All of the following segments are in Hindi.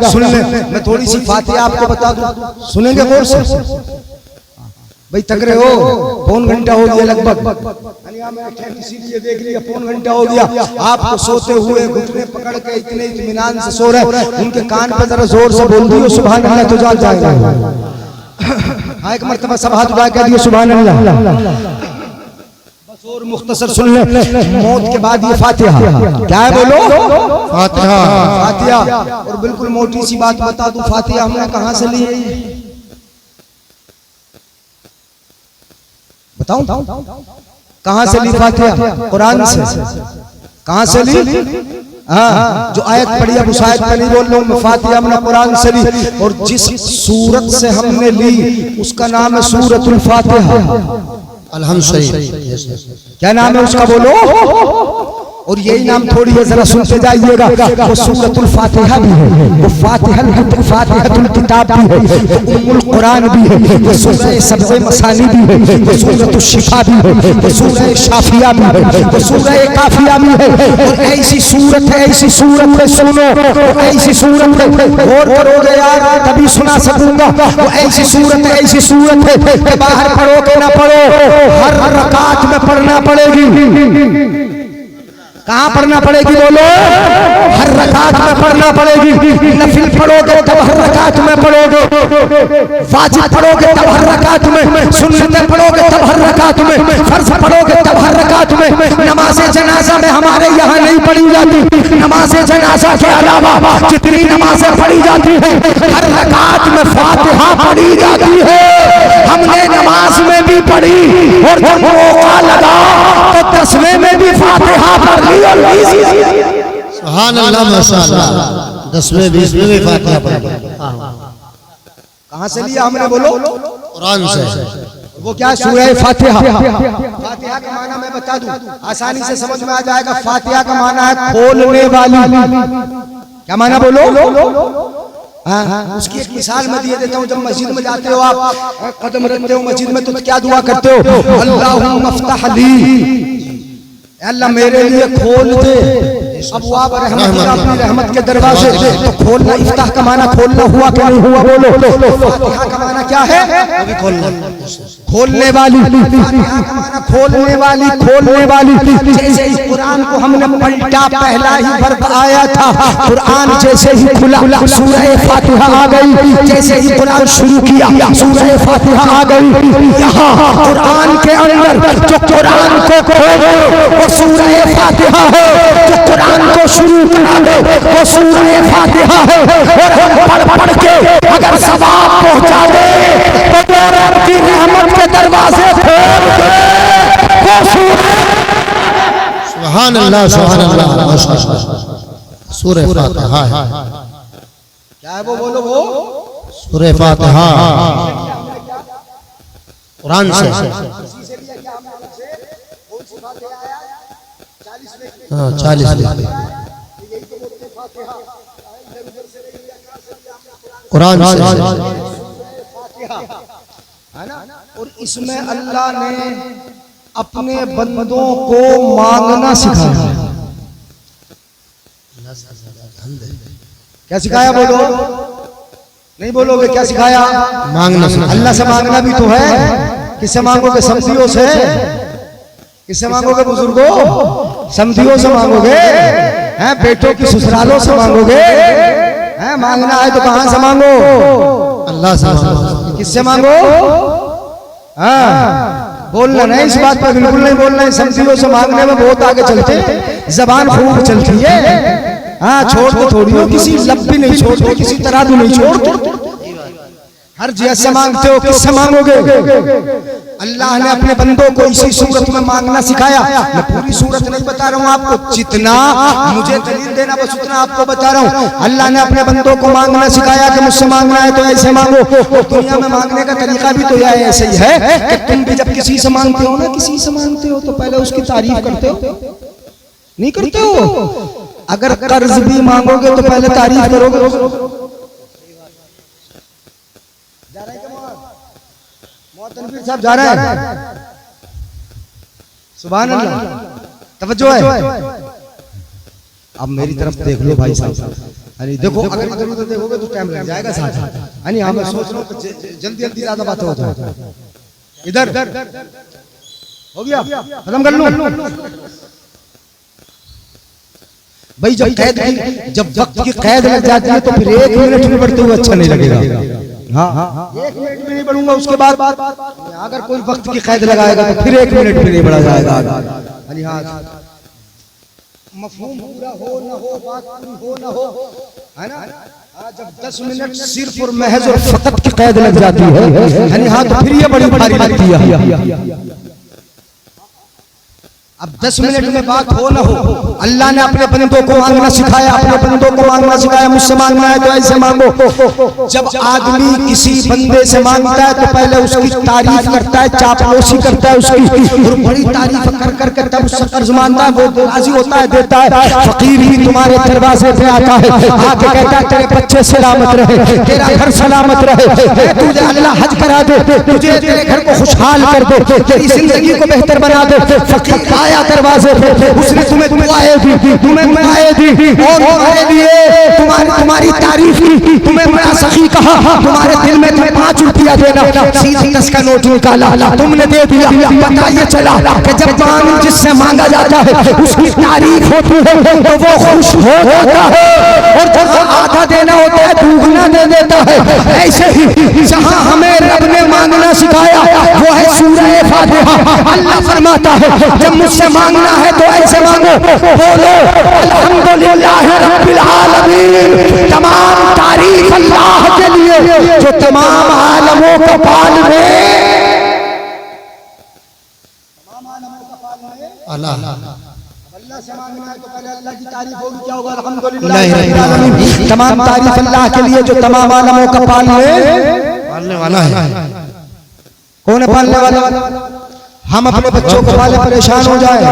सुन ले, मैं थोड़ी सी फातिहा आपको बता दूं, सुनेंगे गौर से भाई? थक रहे हो, पौन घंटा हो गया लगभग, इसीलिए देख लिया पौन घंटा हो गया। आपको सोते हुए घुटने पकड़ के इतने इत्मीनान से सो रहे, उनके कान पे जरा जोर से बोल दियो सुभान अल्लाह तो जाग जाएगा। हाँ, एक मर्तबा सब हाथ उठा के दिए सुभान अल्लाह। बस और मुख्तसर सुन ले, मौत के बाद ये फातिहा क्या है बोलो? फातिहा। फातिहा। और बिल्कुल मोटी सी बात बता दूं, फातिहा हमने कहां से ली? बताऊं कहां से ली फातिहा? कुरान से। कहां से ली? हाँ, जो आयत पढ़ी अब उस आयत पे नहीं बोल रहा हूं मैं, फातिहा हमने कुरान से ली। और जिस सूरत से हमने ली उसका नाम है सूरतुल फातिहा। अल्हम्दुलिल्लाह। क्या नाम है उसका बोलो? और यही नाम थोड़ी है, जरा सुनते जाइएगा। वो सूरतुल फातिहा भी है, वो फातिहतुल किताब भी है, वो उम्मुल कुरान भी है, वो सूरह सबज़े मसानी भी है, वो सूरतुल शिफा भी है, वो सूरह शाफिया भी है, वो सूरह काफिया भी है। और ऐसी सूरत है, ऐसी सूरत है, सुनो, ऐसी सूरत है, गौर करोगे यार तभी सुना सकूंगा। वो ऐसी सूरत है, ऐसी सूरत है कि बाहर पढ़ो के ना पढ़ो, हर रकात में पढ़ना पड़ेगी। कहाँ पढ़ना पड़ेगी बोलो? हर रकात में पढ़ना पड़ेगी। नफिल पढ़ोगे तब हर रकात में पढ़ोगे, वाजिब पढ़ोगे तब हर रकात में, सुन्नतें पढ़ोगे तब हर रकात में, फर्ज पढ़ोगे तब हर रकात में। नमाज़े जनाजा में हमारे यहाँ नहीं पढ़ी जाती, नमाज़े जनाजा के अलावा जितनी नमाजें पढ़ी जाती हैं हर रकात में फातिहा पढ़ी जाती है। हमने नमाज में भी पढ़ी और जब मौका लगा तो 10वें में भी फातिहा पढ़ ली। सुभान अल्लाह माशाअल्लाह, 10वें 20वें में फातिहा पढ़ ली। कहां से लिया हमने बोलो? कुरान से। वो क्या सूरह फातिहा। फातिहा का माना मैं बता दूं, आसानी से समझ में आ जाएगा। फातिहा का माना है खोलने वाली। क्या माना बोलो? हाँ, उसकी एक मिसाल मैं दिए देता हूँ। जब मस्जिद में जाते हो आप, कदम रखते हो मस्जिद में, तो क्या दुआ करते हो? अल्लाहुम्मा फ़्तह ली, अल्लाह मेरे लिए खोल दे अबवाब रहमत, अपनी रहमत के दरवाजे। तो खोलना, इफ्ताह का माना खोलना हुआ कि नहीं हुआ बोलो? फातिहा का माना क्या है? खोलने वाली। फातिहा का माना खोलने वाली, खोलने वाली। जैसे इस कुरान को हमने पलटा, पहला ही वर्ग आया था, कुरान जैसे ही खुला सूरह फातिहा आ गई। जैसे ही कुरान शुरू किया सूरह फातिहा आ गई। यहाँ कुरान के अंदर जो कुरान को खोले वो सूरह फातिहा है, जो कुरान को शुरू करा दे वो सूरह फातिहा है। और हम पढ़ के अगर सवाब पहुंचा दे तो रब की रहमत के दरवाजे खोल दे वो सूरह। सुभान अल्लाह, सुभान अल्लाह माशाअल्लाह। सूरह फातिहा है। क्या है वो बोलो? वो सूरह फातिहा कुरान से। हाँ, 40 कुरान से है ना। और इसमें अल्लाह ने अपने बंदों को मांगना सिखाया। क्या सिखाया बोलो? नहीं बोलोगे? क्या सिखाया? मांगना। अल्लाह से मांगना भी तो है। किससे मांगोगे? समधियों से। किससे मांगोगे बुजुर्गों? समधियों से मांगोगे हैं? बेटों की ससुरालों से मांगोगे हैं? मांगना है तो कहां से मांगो? अल्लाह से। किससे मांगो? हाँ, बोलना नहीं, इस बात पर बिल्कुल नहीं बोलना है। समधियों से मांगने में बहुत आगे चलते, जबान खूब चलती है। हाँ, छोड़ दो थोड़ी हो, किसी लब भी नहीं छोड़ते, किसी तरह भी नहीं छोड़ते। हर जैसे मांगते हो, किससे मांगोगे? अल्लाह ने अपने बंदों को इसी सूरत में मांगना सिखाया। मैं पूरी सूरत नहीं बता रहा हूँ आपको, जितना मुझे दलील देना बस उतना आपको बता रहा हूँ। अल्लाह ने अपने बंदों को मांगना सिखाया कि मुझसे मांगना है तो ऐसे मांगो। और दुनिया में मांगने का तरीका भी तो यह ऐसे ही है कि तुम भी जब किसी से मांगते हो ना, किसी से मांगते हो तो पहले उसकी तारीफ करते हो, नहीं करते हो? अगर कर्ज भी मांगोगे तो पहले तारीफ करोगे। तनवीर साहब जा रहे हैं। सुभान अल्लाह, तवज्जो है। अब मेरी तरफ देख लो भाई साहब। अरे देखो अगर इधर उधर देखोगे तो टाइम लग जाएगा साथ। यानी हाँ मैं सोच रहा हूँ जल्दी जल्दी ज्यादा बातें हो जाए। इधर हो गया, खत्म कर लूं। भाई जब वक्त की कैद लग जाती है तो फिर 1 मिनट में बढ़ते हुए अच्छा नहीं लगेगा। हाँ 1 मिनट में नहीं बढ़ूंगा, उसके बाद अगर कोई वक्त की कैद लगाएगा तो फिर 1 मिनट में नहीं बढ़ा जाएगा। अरे हाँ मफहूम पूरा हो न हो, बात पूरी हो न हो, है ना। जब 10 मिनट सिर्फ और महज और फकत की कैद लग जाती है यानी हाँ तो फिर ये बड़ी भारी लगती है। अब 10 मिनट में बात हो ना हो, अल्लाह ने अपने बंदों को मांगना सिखाया, अपने बंदों को मांगना सिखाया। मुझसे मांगना है तो ऐसे मांगो। जब आदमी किसी बंदे से मांगता है तो पहले उसकी तारीफ करता है, चापलूसी करता है उसकी, और बड़ी तारीफ कर कर कर तब उससे कर्ज मांगता है, वो राजी होता है, देता है। फकीर भी तुम्हारे दरवाजे पे आता है, आके कहता है तेरे बच्चे सलामत रहे, तेरा घर सलामत रहे, तुझे अल्लाह हज करा दे, तुझे तेरे घर को खुशहाल कर दे, तेरी जिंदगी को बेहतर बना दे। फकीर दरवाजे पे उसने तुम्हें दुआएं दी, तुम्हें दुआएं दी और तुम्हारे लिए तुम्हारी तारीफ की, तुम्हें बड़ा सखी कहा, तुम्हारे दिल में तुम 5 रुपया देना, सीधा 10 का नोट निकाला, तुमने दे दिया। पता ये चला कि जब मांग जिससे मांगा जाता है उसकी तारीफ होती है तो वो खुश हो जाता है, और जब आधा देना होता है दुगना दे देता है। ऐसे ही जहां हमें रब ने मांगना सिखाया वो है सूरह फातिहा। अल्लाह फरमाता है जब मुझसे मांगना है तो ऐसे मांगो, बोलो अल्हम्दुलिल्लाह रब्बिल आलमीन। तमाम तारीफ अल्लाह के लिए जो तमाम आलमों को पालने, अल्लाह से मांगना है तो पहले अल्लाह की तारीफ होगी। क्या होगा? अल्हम्दुलिल्लाह रब्बिल आलमीन। तमाम तारीफ अल्लाह के लिए जो तमाम आलमों का पालने वाला है। कौन है पालने वाला? हम अपने बच्चों को पाले परेशान हो जाए,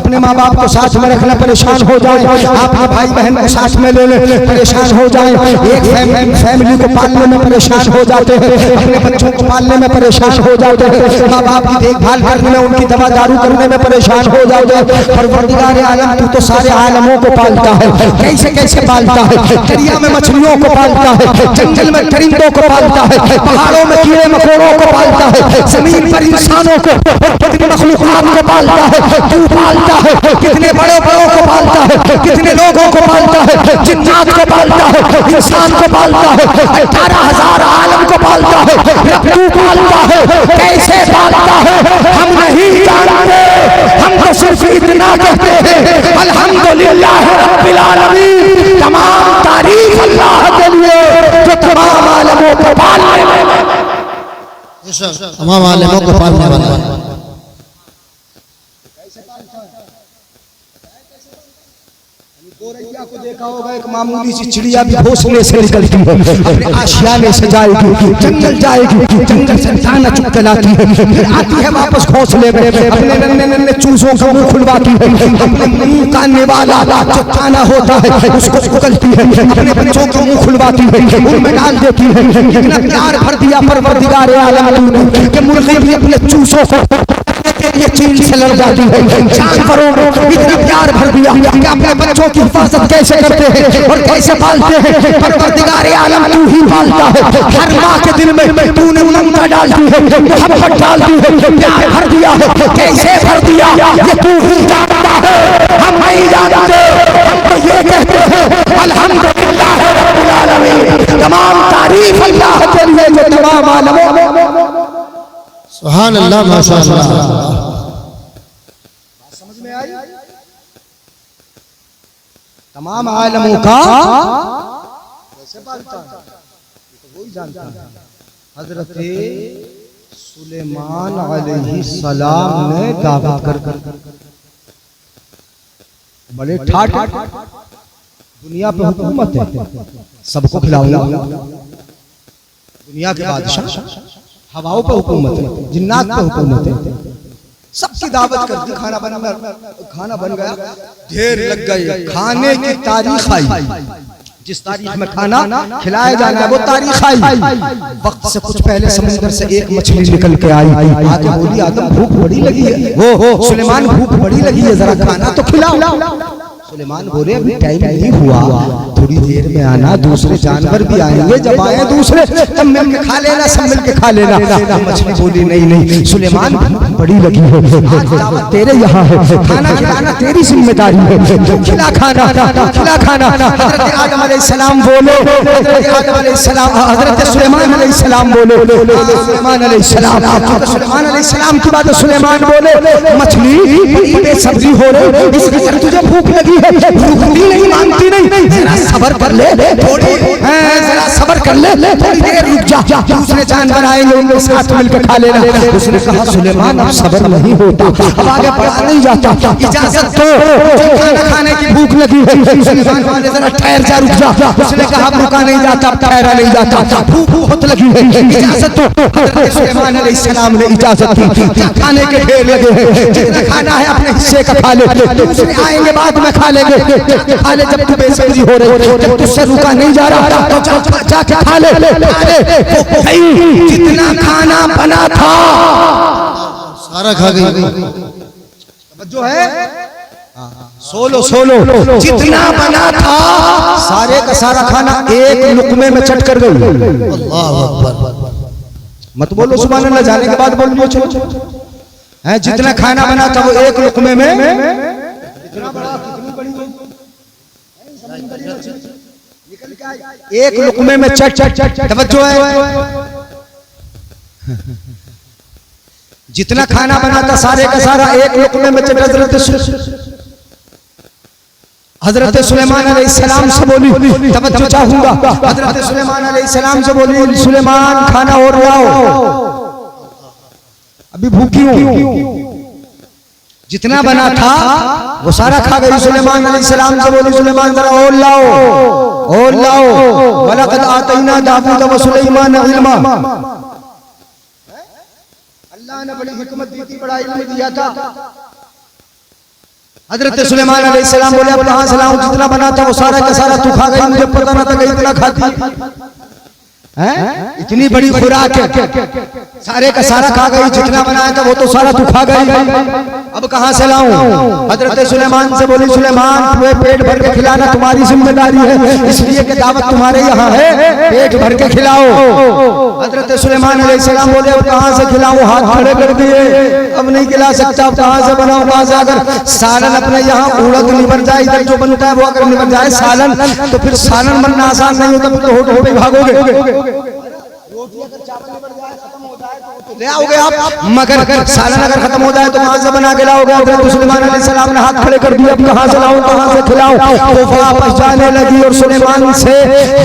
अपने माँ बाप को साथ में रखना परेशान हो जाए, आपके भाई बहन को साथ में लेने परेशान हो जाए, एक फैमिली को पालने में परेशान हो जाते हैं, अपने बच्चों को पालने में परेशान हो जाते हैं, माँ बाप की देखभाल करने में, उनकी दवा दारू करने में परेशान हो जाते हैं। परवरदिगार आलम तू तो सारे आलमों को पालता है, कैसे कैसे पालता है। दरिया में मछलियों को पालता है, जंगल में परिंदों को पालता है, पहाड़ों में कीड़े मकोड़ों को पालता है, जमीन पर इंसानों को, कितने मखलूकात को पालता है, तू पालता है। कितने बड़े बड़ों को पालता है, कितने लोगों को पालता है, जिन्नात को पालता है, इंसान को पालता है, 18,000 आलम को पालता है। तू पालता है, कैसे पालता है हम नहीं जानते, हम तो सिर्फ इतना कहते हैं अल्हम्दुलिल्लाह रब्बिल आलमीन। तमाम तारीफ अल्लाह के लिए जो तमाम आलमों को पालने वाला, तमाम आलमों को पालने वाला। गोरैया को देखा होगा, एक मामूली सी चिड़िया भी घोंसले से निकलती है, अपने आशियाने से जाएगी, जंगल जाएगी, जंगल से दाना चुग के लाती है, फिर आती है वापस घोंसले में, अपने नन्हे नन्हे चूजों का मुंह खुलवाती है, अपने मुंह का निवाला जो खाना होता है उसको उगलती है, अपने बच्चों का मुंह खुलवाती है, उनमें डाल देती है। इतना प्यार भर दिया परवरदिगार आलम ने कि मुर्गी भी अपने चूसों को ये चील से लड़ जाती है। जानवरों को इतना प्यार भर दिया कि अपने बच्चों की हिफाजत कैसे करते हैं और कैसे पालते हैं परवरदिगार आलम तू ही पालता है। हर माँ के दिल में तूने ममता डाल दी है, मोहब्बत डाल दी है, प्यार भर दिया है। कैसे भर दिया ये तू ही जानता है, हम नहीं जानते। हम तो ये कहते हैं अल्हम्दुलिल्लाह रब्बिल आलमीन। तमाम तारीफ अल्लाह के लिए जो तमाम आलमों, सुभान अल्लाह, माशाअल्लाह। समझ में आई? तमाम आलमों का कैसे पालता है तो वही जानता है। हजरत सुलेमान अलैहिस्सलाम ने दावत कर बड़े ठाठ दुनिया पे हुकूमत है, सबको खिलाऊंगा। दुनिया के बादशाह, हवाओं पे हुकूमत है, जिन्नात पे हुकूमत है, सबकी दावत कर दी। खाना बन गया, ढेर लग गई, खाने की तारीख आई, जिस तारीख में खाना खिलाया जाना है वो तारीख आई। वक्त से कुछ पहले समुद्र से एक मछली निकल के आई, आके बोली आदम भूख बड़ी लगी है, वो सुलेमान भूख बड़ी लगी है, जरा खाना तो खिलाओ। सुलेमान बोले अभी टाइम नहीं हुआ, थोड़ी देर में आना, दूसरे जानवर भी आएंगे, जब आए दूसरे तब मिल के खा लेना, सब मिल के खा लेना। मछली बोली नहीं नहीं सुलेमान बड़ी लगी है, आज दावत तेरे यहाँ है, खाना खिलाना तेरी जिम्मेदारी है, खिला खाना खिला खाना। हजरत आदम अलैहिस्सलाम बोलो, हजरत अलैहिस्सलाम, हजरत सुलेमान अलैहिस्सलाम बोलो, सुलेमान अलैहिस्सलाम, सुलेमान अलैहिस्सलाम की बात सुलेमान बोले, मछली बेसब्जी हो रही, इस वजह तुझे भूख लगी है, रुकती नहीं, मानती नहीं, जरा सब्र कर ले थोड़ी, जरा सब्र कर ले थोड़ी देर रुक जा, दूसरे जानवर आएंगे उनके साथ मिलकर खा लेना। उसने कहा सुलेमान अब सब्र नहीं होता, अब आगे बढ़ा नहीं जाता, इजाजत दो, खाना खाने की भूख लगी है। सुलेमान वाले जरा ठहर जा, रुक जा। उसने कहा रुका नहीं जाता, ठहरा नहीं जाता, भूख बहुत लगी है, इजाजत दो। हज़रत सुलेमान अलैहिस्सलाम ने इजाजत दी, खाने के ढेर लगे हैं, जितना खाना है अपने हिस्से का खा ले, दूसरे आएंगे बाद में खा लेंगे, खा ले, जब तू बेसब्री हो रही, जब तुझसे रुका नहीं जा रहा तो जाके खा ले, जितना खाना बना था सारा खा गई। जो है सोलो सोलो जितना बना था सारे का सारा खाना एक लुकमे में चट कर गई। अल्लाह अकबर। मत बोलो सुभान अल्लाह, जाने के बाद बोल दो है, जितना खाना बना था वो एक लुकमे में, एक लुकमे में चट चट चट। तवज्जो है, जितना खाना बना था सारे का सारा एक लुकमे में चट। हजरत सुलेमान अलैहिस्सलाम से बोली, तवज्जो चाहूंगा, हजरत सुलेमान अलैहिस्सलाम से बोली, सुलेमान खाना और लाओ, अभी भूखी हूं। जितना बना था वो सारा खा गई। सुलेमान अलैहिस्सलाम से बोली, सुलेमान जरा और लाओ, वलक़द आतैना दाऊद व सुलेमान इल्मा। अल्लाह ने बड़ी हिकमत दी थी, बड़ा इल्म दिया था। हजरत सुलेमान अलैहिस्सलाम बोले, अब कहां से लाऊं, जितना बना था वो सारा का सारा तू खा गई, मुझे पता ना था कि इतना खाती है, इतनी बड़ी खुराक है, सारे का सारा खा गई, जितना बनाया था वो तो सारा तू खा गई, अब कहां से लाऊं। हजरत सुलेमान से बोली, सुलेमान तुम्हें पेट भर के खिलाना तुम्हारी जिम्मेदारी है, इसलिए कि दावत तुम्हारे यहाँ है, पेट भर के खिलाओ। हजरत सुलेमान अलैहिस्सलाम बोले, अब कहां से खिलाऊं, हाथ खड़े कर दिए, अब नहीं खिला सकता, अब कहां से बनाऊं, कहां से। अगर सालन अपने यहाँ उड़द निबर जाए, इधर जो बनता है वो अगर निबर जाए सालन, तो फिर सालन बनना आसान नहीं होता, फिर तो होठ पे भागोगे। ले आओगे आप, मगर सालन अगर खत्म हो जाए तो कहां से बना के लाओगे। हज़रत सुलेमान अलैहिस्सलाम ने हाथ खड़े कर दिए, अब कहां से लाऊं, कहां से खिलाऊं। वो वापस जाने लगी और सुलेमान से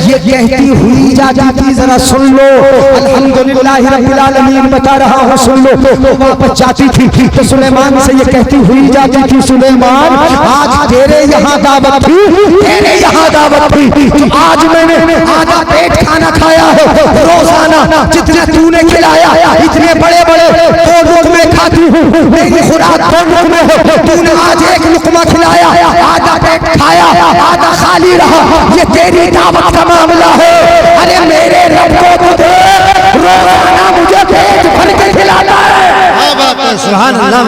ये कहती हुई जाती थी, जरा सुन लो, अल्हम्दुलिल्लाह रब्बिल आलमीन बता रहा हूं, सुन लो। वो वापस जाती थी तो सुलेमान से ये कहती हुई जाती थी, सुलेमान आज तेरे यहाँ दावत थी, तेरे यहाँ दावत थी, आज मैंने आधा पेट खाना खाया है, रोजाना जितना तूने खिलाया इतने बड़े बड़े दो लुकमे खाती हूँ, मेरी खुराक दो लुकमे है, तूने आज एक लुकमा खिलाया, आधा पेट खाया, आधा खाली रहा, ये तेरी दावत का मामला है। अरे मेरे रब को मुझे रोजाना मुझे पेट भर के खिलाता है। सुभान अल्लाह,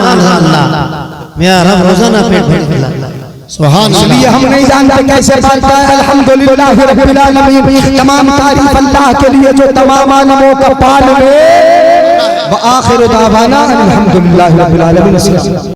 मेरा रब रोजाना पेट भर के खिलाता है। इसलिए हम नहीं जानते कैसे पालता है। अल्हम्दुलिल्लाह रब्बिल आलमीन, तमाम तारीफ अल्लाह के लिए जो तमाम आलमों का पाल ले। व आखिर दावाना अल्हम्दुलिल्लाह रब्बिल आलमीन।